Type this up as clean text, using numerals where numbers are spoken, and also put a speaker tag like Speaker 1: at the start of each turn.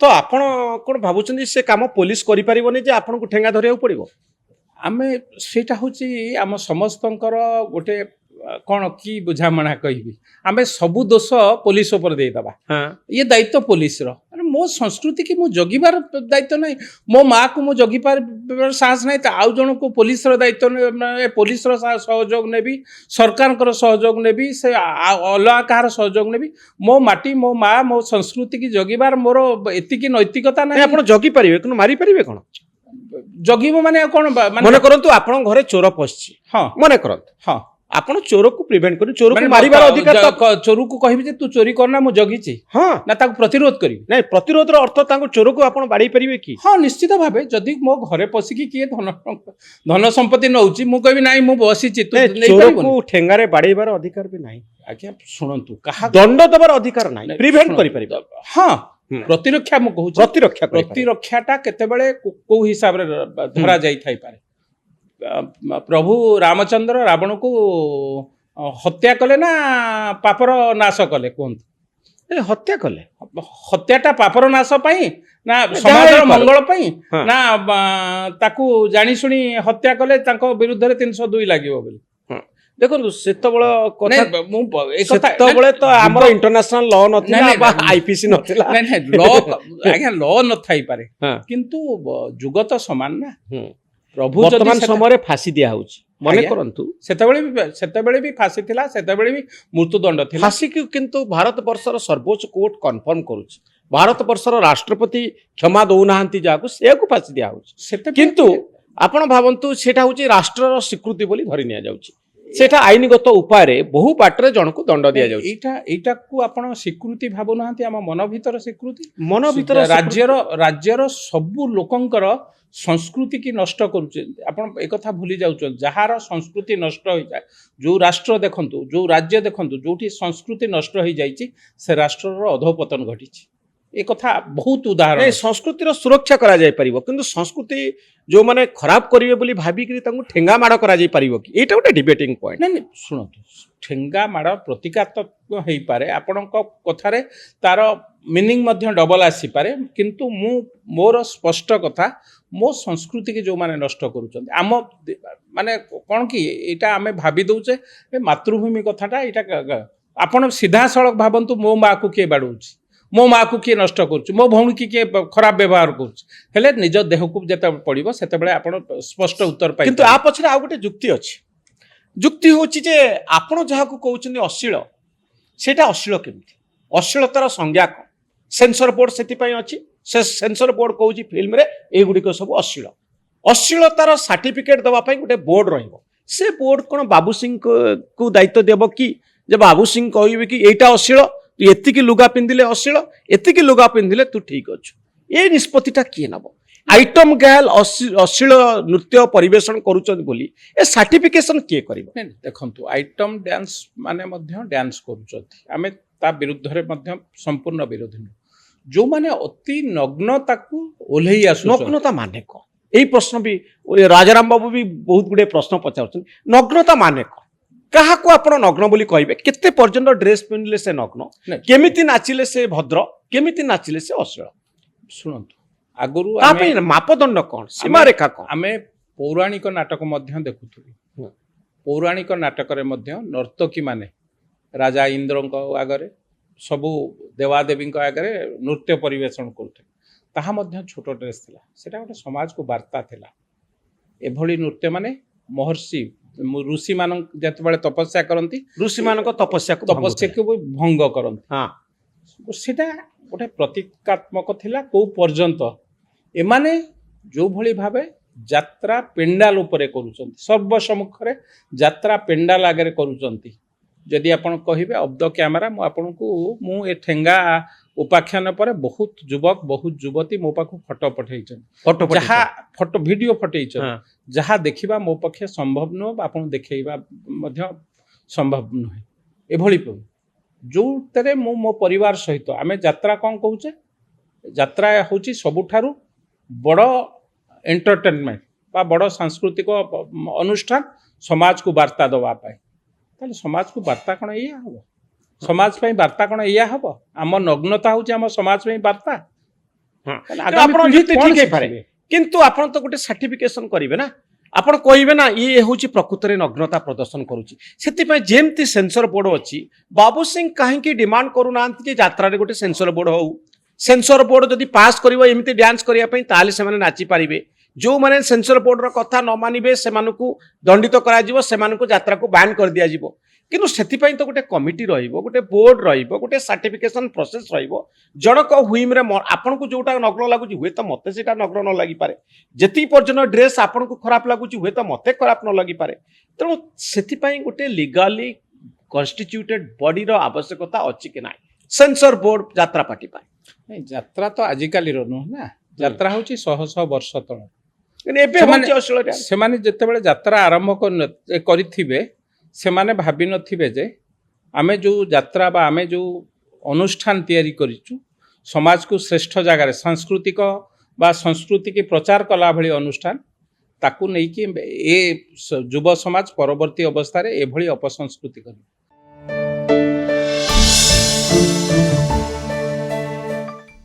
Speaker 1: तो आपण कोन भाबुचंदी से काम पुलिस करि परिबोनी जे आपन को ठेंगा धरिया पड़िबो।
Speaker 2: आमे सेटा होची आम समस्तंकर गोटे कौन की बुझामणा कहबी आमे सबु दोष पुलिस ऊपर दे दबा।
Speaker 1: हाँ
Speaker 2: ये दायित्व पुलिस रो अरे मो संस्कृति की मु जगिबार दायित्व नहीं मो माँ को मु जगी पार साहस नहीं तो आउ जन को पुलिस रो दायित्व पुलिस रो सहयोग नेबी सरकार कर सहयोग नेबी से अलगा कहार सहयोग नेबी मो माटी मो माँ मो संस्कृति की जगिबार मोर एतिकी नैतिकता
Speaker 1: नहीं
Speaker 2: नहीं
Speaker 1: आपण जगी परिबे कोन मारी परिबे कोन
Speaker 2: जगिबो माने कौन
Speaker 1: मने करंतु आपण घरे चोर पसछि
Speaker 2: हाँ
Speaker 1: मने करंतु
Speaker 2: हाँ
Speaker 1: आपण चोर को प्रिवेंट करू चोर को
Speaker 2: माने
Speaker 1: मारिबार अधिकार तो
Speaker 2: चोर को कहबी जे तू चोरी करना मु जगिची
Speaker 1: हाँ
Speaker 2: ना ताको प्रतिरोध करी
Speaker 1: नहीं प्रतिरोध रो अर्थ ताको चोर को आपण बाड़ी परिबे की
Speaker 2: हाँ निश्चित भावे जदि मो घरे पशिकी किए धन संपत्ति नौची मु कहबी नाही मु बसिची तू
Speaker 1: नहीं
Speaker 2: नै
Speaker 1: चोर
Speaker 2: परिबोनी
Speaker 1: को ठेंगारे बाड़ीबार अधिकार भी नहीं
Speaker 2: आज्ञा शुणंतु कहा
Speaker 1: दंड दबार अधिकार नहीं प्रिवेंट करि परिबे
Speaker 2: हाँ प्रतिरक्षा मु कहूची
Speaker 1: प्रतिरक्षा करि परिबे
Speaker 2: प्रतिरक्षाटा केतेबेले को हिसाब रे धरा जाई थाई पारे प्रभु रामचंद्र रावण को हत्या कले ना पापर नाश कले कहंतु
Speaker 1: ए हत्या कले
Speaker 2: हत्याटा पापर नाश पाई ना
Speaker 1: जहाँ
Speaker 2: समाज
Speaker 1: ହେଇପାରେ।
Speaker 2: मंगल पाई
Speaker 1: हाँ।
Speaker 2: ना ताकू जानी शुणी हत्या कले तांको विरुद्ध रे 302 लागिवो बोली
Speaker 1: देखो सेतबेला कथा
Speaker 2: नहीं मु ए कथा
Speaker 1: सेतबेले तो हमर इंटरनेशनल लॉ नथिला
Speaker 2: नहीं,
Speaker 1: बा
Speaker 2: नहीं,
Speaker 1: आईपीसी नथिला
Speaker 2: नहीं नहीं लॉ आज्ञा लॉ न थाई पारे
Speaker 1: हाँ।
Speaker 2: किंतु जुग तो समान ना
Speaker 1: हम्म।
Speaker 2: प्रभु
Speaker 1: वर्तमान
Speaker 2: जदि
Speaker 1: समय फांसी दिया होउची मने
Speaker 2: आज्ञा।
Speaker 1: करंतु
Speaker 2: सेतेबेले भी फांसी थिला सेतेबेले भी मृत्युदंड थिला
Speaker 1: फांसी की किंतु भारत वर्षर सर्वोच्च कोर्ट कंफर्म करूची भारत वर्षर राष्ट्रपति क्षमा दउनाहंती जाको सेको फांसी दिया होउची
Speaker 2: सेते
Speaker 1: किंतु आपण भावंतु सेटा होची राष्ट्रर स्वीकृति बोली धरि निया जाउची सेटा आईनगत उपाय रे बहु बाटरे जणको दंड दिया जाउची
Speaker 2: एटा को आपण स्वीकृति भाबु नाहंती हम मन भीतर स्वीकृति
Speaker 1: मन भीतर
Speaker 2: राज्यर सबु लोकंकर संस्कृति की नष्ट करुचे आपण एक कथा भूली जाउछ जहार संस्कृति नष्ट हो जाए जो राष्ट्र देखंतु जो राज्य देखंतु जोठी संस्कृति नष्ट हो जाइछि से राष्ट्रर अधोपतन घटिछि ए कथा बहुत उदाहरण
Speaker 1: नहीं संस्कृतिर सुरक्षा करा जाय परिबो किंतु संस्कृति जो माने खराब करिवे बोली भाबी कि तांको ठेंगा माड करा जाय परिबो कि एटा गोटे डिबेटिंग पॉइंट
Speaker 2: नहीं शुणतु ठेंगा माड़ प्रतीकात्मक हो पारे आपणक कथारे तार मीनिंग मध्य डबल आसी पारे किंतु मु मोर स्पष्ट कथा मो संस्कृति की जो माने नष्ट करूछन आम माने कोन कि एटा आमे भाबी दउचे मातृभूमि कथाटा एटा आपण सीधा सड़क भाबंतु मो माँ को किए बाड़ूची मो माँ को किए नष्ट करुच्छ मो भौणी की किए खराब व्यवहार करुच्छ निज देह को जते पड़िबो सेतेबेले आपण स्पष्ट उत्तर पाइ
Speaker 1: किंतु आ पछरे आ गोटे जुक्ति अछि जुक्ति होची जे आपण जहा को कहउछनी अश्लील सेटा अश्लील केमिति अश्लीलतार संज्ञा को सेंसर बोर्ड सेति पई अछि से सेंसर बोर्ड कहउची फिल्म रे ए गुडी को सब अश्लील अश्लीलतार सर्टिफिकेट दवा पई गोटे बोर्ड रहइबो से बोर्ड कोन बाबू सिंह को दायित्व देबो कि जे बाबू सिंह कहइबे कि एटा अश्लील तू एतिकी लुगा पिंदिले अश्लील एतिकी लुगा पिंदिले तू ठीक अछु ए निष्पत्तिटा किए नबो आइटम गर्ल अश्लील नृत्य परिवेषण करूछन बोली ए सर्टिफिकेशन किए करिवो
Speaker 2: नहीं देखंतु आइटम डांस माने मध्य डांस करूछथि आमे ता विरुद्ध रे मध्य संपूर्ण विरोधी जो माने अति नग्नता को ओल्हेई आसु
Speaker 1: नग्नता माने को एई प्रश्न भी राजाराम बाबू भी बहुत गुडे प्रश्न पचाउछन नग्नता माने को कहा को आपण नग्न बोली कहबे केते पर्यंत ड्रेस पिनले से नग्न केमिति नाचिले से भद्र केमिति नाचिले से अश्लील
Speaker 2: शुणंतु आगुरु
Speaker 1: तापे मापदंड कोन सीमा रेखा कोन
Speaker 2: आमे पौराणिक नाटक मध्य देखुथुली पौराणिक नाटक रे मध्य नर्तकी माने राजा इंद्रଙ୍କ आगरे सबु देवादेवी आगरे नृत्य परिवेषण करते ताहा मध्य छोट ड्रेस थिला सेटा गोटे समाज को वार्ता थिला एभली नृत्य माने महर्षि ऋषि मान जतबेले तपस्या करती
Speaker 1: ऋषि मान तपस्या
Speaker 2: को भंग करती
Speaker 1: हाँ
Speaker 2: सेटा गोटे प्रतीकात्मक थिला को पर्यंत एमाने जो भली भावे यात्रा पेंडाल उपरे करूचंती सर्वसम्मुखरे यात्रा पेंडाल आगे करूचंती जदि आपण कहिबे ऑफ द कैमरा मु आपन को मु ए ठेंगा उपाख्यान पर बहुत युवक बहुत युवती मो पाखु फोटो पठेइछन जहा फोटो वीडियो फटेइछन जहा देखिबा मो पक्षे संभव न आपन देखैबा मध्य संभव न एभली जो तरे मो परिवार सहित आमे यात्रा कौन कहूचे यात्रा होची सबुठारु बड़ एंटरटेनमेंट बा बड़ सांस्कृतिक अनुष्ठान समाज को वार्ता दवा पाए ताले समाज को वार्ता कौन या हम समाज वार्ता कौन या हम आम नग्नता हूँ आम समाज वार्ता
Speaker 1: ହଁ।
Speaker 2: ତାହେଲେ
Speaker 1: ତେଣୁ
Speaker 2: ଆଗାମୀ
Speaker 1: ଆପଣ
Speaker 2: ପିଢ଼ି
Speaker 1: ଯୁକ୍ତି
Speaker 2: କଣ
Speaker 1: ଠିକ ହେଇପାରେ
Speaker 2: ଶିଖିବେ?
Speaker 1: କିନ୍ତୁ ଆପଣ ତ ଗୋଟେ ସାର୍ଟିଫିକେସନ କରିବେ ନା ଆପଣ କହିବେ ନା ଇଏ ହେଉଛି ପ୍ରକୃତରେ ନଗ୍ନତା ପ୍ରଦର୍ଶନ କରୁଛି ସେଥିପାଇଁ ଯେମିତି ସେନ୍ସର ବୋର୍ଡ ଅଛି ବାବୁ ସିଂ କାହିଁକି ଡିମାଣ୍ଡ କରୁନାହାନ୍ତି ଯେ ଯାତ୍ରାରେ ଗୋଟେ ସେନ୍ସର ବୋର୍ଡ ହଉ ସେନ୍ସର ବୋର୍ଡ ଯଦି ପାସ୍ କରିବ ଏମିତି ଡ୍ୟାନ୍ସ କରିବା ପାଇଁ ତାହେଲେ ସେମାନେ ନାଚିପାରିବେ ଯେଉଁମାନେ ସେନ୍ସର ବୋର୍ଡର କଥା ନ ମାନିବେ ସେମାନଙ୍କୁ ଦଣ୍ଡିତ କରାଯିବ ସେମାନଙ୍କୁ ଯାତ୍ରାକୁ ବ୍ୟାନ୍ କରିଦିଆଯିବ କିନ୍ତୁ ସେଥିପାଇଁ ତ ଗୋଟେ କମିଟି ରହିବ ଗୋଟେ ବୋର୍ଡ ରହିବ ଗୋଟେ ସାର୍ଟିଫିକେସନ ପ୍ରୋସେସ ରହିବ ଜଣକ ହୁଇମ୍ରେ ଆପଣଙ୍କୁ ଯୋଉଟା ନଗ୍ନ ଲାଗୁଛି ହୁଏତ ମୋତେ ସେଇଟା ନଗ୍ନ ନ ଲାଗିପାରେ ଯେତିକି ପର୍ଯ୍ୟନ୍ତ ଡ୍ରେସ୍ ଆପଣଙ୍କୁ ଖରାପ ଲାଗୁଛି ହୁଏତ ମୋତେ ଖରାପ ନ ଲାଗିପାରେ ତେଣୁ ସେଥିପାଇଁ ଗୋଟେ ଲିଗାଲି କନଷ୍ଟିଚ୍ୟୁଟେଡ୍ ବଡିର ଆବଶ୍ୟକତା ଅଛି କି ନାହିଁ ସେନ୍ସର ବୋର୍ଡ ଯାତ୍ରା ପାର୍ଟି ପାଇଁ
Speaker 2: ନାଇଁ, ଯାତ୍ରା ତ ଆଜିକାଲିର ନୁହଁ ନା ଯାତ୍ରା ହେଉଛି ଶହ ଶହ ବର୍ଷ ତଳ
Speaker 1: କିନ୍ତୁ ଏବେ
Speaker 2: ସେମାନେ
Speaker 1: ହେଉଛି ଅଶ୍ଳୀଳ ଡ୍ୟାନ୍ସ
Speaker 2: ସେମାନେ ଯେତେବେଳେ ଯାତ୍ରା ଆରମ୍ଭ କରିଥିବେ ସେମାନେ ଭାବିନଥିବେ ଯେ ଆମେ ଯେଉଁ ଯାତ୍ରା ବା ଆମେ ଯେଉଁ ଅନୁଷ୍ଠାନ ତିଆରି କରିଛୁ ସମାଜକୁ ଶ୍ରେଷ୍ଠ ଜାଗାରେ ସାଂସ୍କୃତିକ ବା ସଂସ୍କୃତିକି ପ୍ରଚାର କଲା ଭଳି ଅନୁଷ୍ଠାନ ତାକୁ ନେଇକି ଏ ଯୁବ ସମାଜ ପରବର୍ତ୍ତୀ ଅବସ୍ଥାରେ ଏଭଳି ଅପସଂସ୍କୃତି କରିବ